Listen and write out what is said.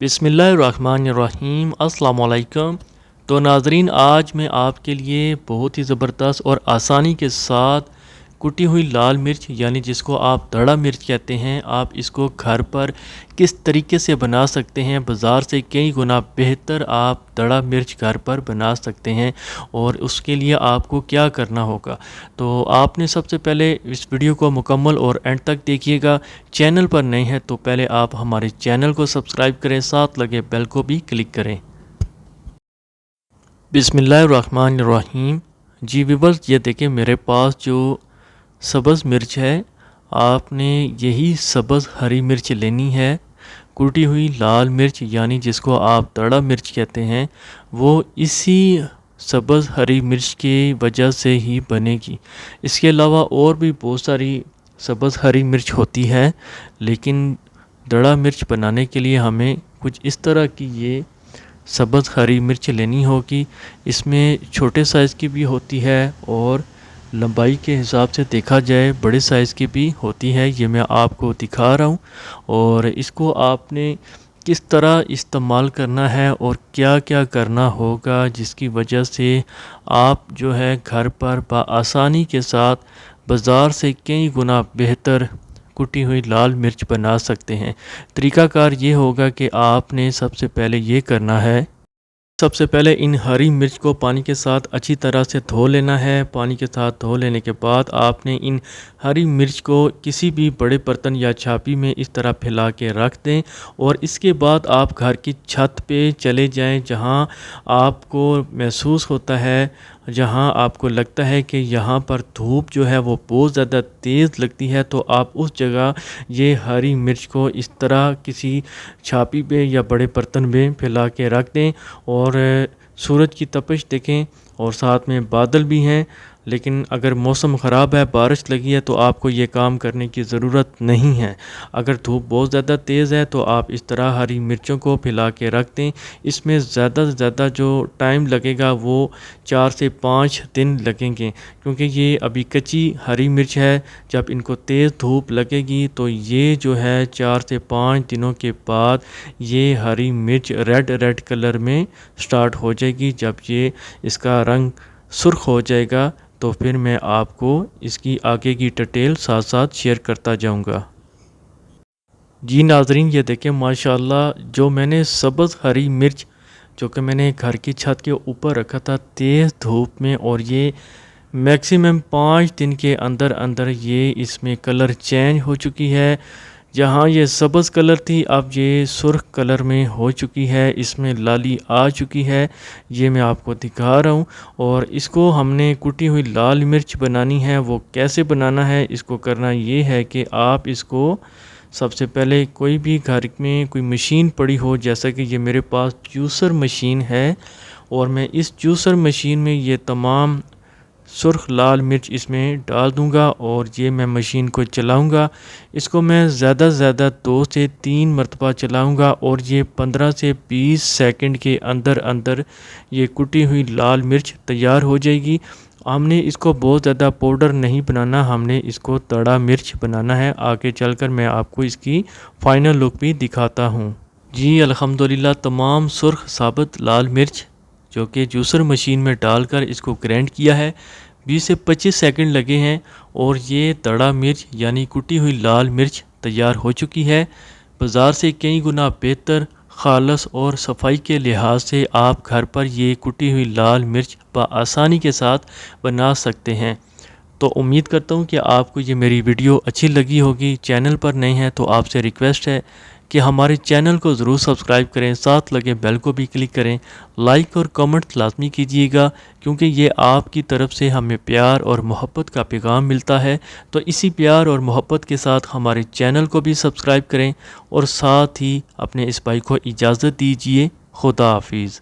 बिस्मिल्लाहिर्रहमानिर्रहीम अस्सलाम वालेकुम। तो नाज़रीन, आज मैं आपके लिए बहुत ही ज़बरदस्त और आसानी के साथ कुटी हुई लाल मिर्च यानी जिसको आप दड़ा मिर्च कहते हैं, आप इसको घर पर किस तरीके से बना सकते हैं। बाज़ार से कई गुना बेहतर आप दड़ा मिर्च घर पर बना सकते हैं। और उसके लिए आपको क्या करना होगा, तो आपने सबसे पहले इस वीडियो को मुकम्मल और एंड तक देखिएगा। चैनल पर नए हैं तो पहले आप हमारे चैनल को सब्सक्राइब करें, साथ लगे बेल को भी क्लिक करें। बिस्मिल्लाहिर्रहमानिर्रहीम। जी व्यूअर्स, ये देखें मेरे पास जो सब्ज़ मिर्च है, आपने यही सब्ज़ हरी मिर्च लेनी है। कुटी हुई लाल मिर्च यानी जिसको आप दड़ा मिर्च कहते हैं, वो इसी सब्ज़ हरी मिर्च की वजह से ही बनेगी। इसके अलावा और भी बहुत सारी सब्ज़ हरी मिर्च होती है, लेकिन दड़ा मिर्च बनाने के लिए हमें कुछ इस तरह की ये सब्ज़ हरी मिर्च लेनी होगी। इसमें छोटे साइज़ की भी होती है और लंबाई के हिसाब से देखा जाए बड़े साइज़ की भी होती है। ये मैं आपको दिखा रहा हूँ। और इसको आपने किस तरह इस्तेमाल करना है और क्या क्या करना होगा, जिसकी वजह से आप जो है घर पर बआसानी के साथ बाज़ार से कई गुना बेहतर कुटी हुई लाल मिर्च बना सकते हैं। तरीकाकार ये होगा कि आपने सबसे पहले ये करना है, सबसे पहले इन हरी मिर्च को पानी के साथ अच्छी तरह से धो लेना है। पानी के साथ धो लेने के बाद आपने इन हरी मिर्च को किसी भी बड़े बर्तन या छापी में इस तरह फैला के रख दें। और इसके बाद आप घर की छत पे चले जाएं, जहां आपको महसूस होता है, जहां आपको लगता है कि यहाँ पर धूप जो है वो बहुत ज़्यादा तेज़ लगती है, तो आप उस जगह ये हरी मिर्च को इस तरह किसी छापी पे या बड़े बर्तन में फैला के रख दें। और सूरज की तपिश देखें और साथ में बादल भी हैं, लेकिन अगर मौसम ख़राब है, बारिश लगी है, तो आपको ये काम करने की ज़रूरत नहीं है। अगर धूप बहुत ज़्यादा तेज़ है तो आप इस तरह हरी मिर्चों को फैला के रख दें। इसमें ज़्यादा से ज़्यादा जो टाइम लगेगा वो 4 से 5 दिन लगेंगे, क्योंकि ये अभी कच्ची हरी मिर्च है। जब इनको तेज़ धूप लगेगी तो ये जो है 4 से 5 दिनों के बाद ये हरी मिर्च रेड रेड कलर में स्टार्ट हो जाएगी। जब ये इसका रंग सुर्ख हो जाएगा तो फिर मैं आपको इसकी आगे की डिटेल साथ साथ शेयर करता जाऊंगा। जी नाजरीन, ये देखें माशाल्लाह, जो मैंने सब्ज़ हरी मिर्च जो कि मैंने घर की छत के ऊपर रखा था तेज़ धूप में, और ये मैक्सिमम 5 दिन के अंदर अंदर ये इसमें कलर चेंज हो चुकी है। जहाँ ये सब्ज़ कलर थी अब ये सुर्ख कलर में हो चुकी है, इसमें लाली आ चुकी है। ये मैं आपको दिखा रहा हूँ। और इसको हमने कुटी हुई लाल मिर्च बनानी है। वो कैसे बनाना है, इसको करना ये है कि आप इसको सबसे पहले कोई भी घर में कोई मशीन पड़ी हो, जैसा कि ये मेरे पास जूसर मशीन है, और मैं इस जूसर मशीन में ये तमाम सुर्ख लाल मिर्च इसमें डाल दूंगा और ये मैं मशीन को चलाऊंगा। इसको मैं ज़्यादा से ज़्यादा 2 से 3 मरतबा चलाऊंगा और ये 15 से 20 सेकंड के अंदर अंदर ये कुटी हुई लाल मिर्च तैयार हो जाएगी। हमने इसको बहुत ज़्यादा पाउडर नहीं बनाना, हमने इसको तड़ा मिर्च बनाना है। आगे चलकर मैं आपको इसकी फ़ाइनल लुक भी दिखाता हूँ। जी अल्हम्दुलिल्लाह, तमाम सुर्ख साबुत लाल मिर्च जो कि जूसर मशीन में डालकर इसको ग्राइंड किया है, 20 से 25 सेकंड लगे हैं और ये तड़ा मिर्च यानी कुटी हुई लाल मिर्च तैयार हो चुकी है। बाज़ार से कई गुना बेहतर, खालस और सफाई के लिहाज से आप घर पर ये कुटी हुई लाल मिर्च बआसानी के साथ बना सकते हैं। तो उम्मीद करता हूँ कि आपको ये मेरी वीडियो अच्छी लगी होगी। चैनल पर नए हैं तो आपसे रिक्वेस्ट है कि हमारे चैनल को ज़रूर सब्सक्राइब करें, साथ लगे बेल को भी क्लिक करें। लाइक और कमेंट लाजमी कीजिएगा, क्योंकि ये आपकी तरफ से हमें प्यार और मोहब्बत का पैगाम मिलता है। तो इसी प्यार और मोहब्बत के साथ हमारे चैनल को भी सब्सक्राइब करें और साथ ही अपने इस भाई को इजाज़त दीजिए। खुदा हाफिज़।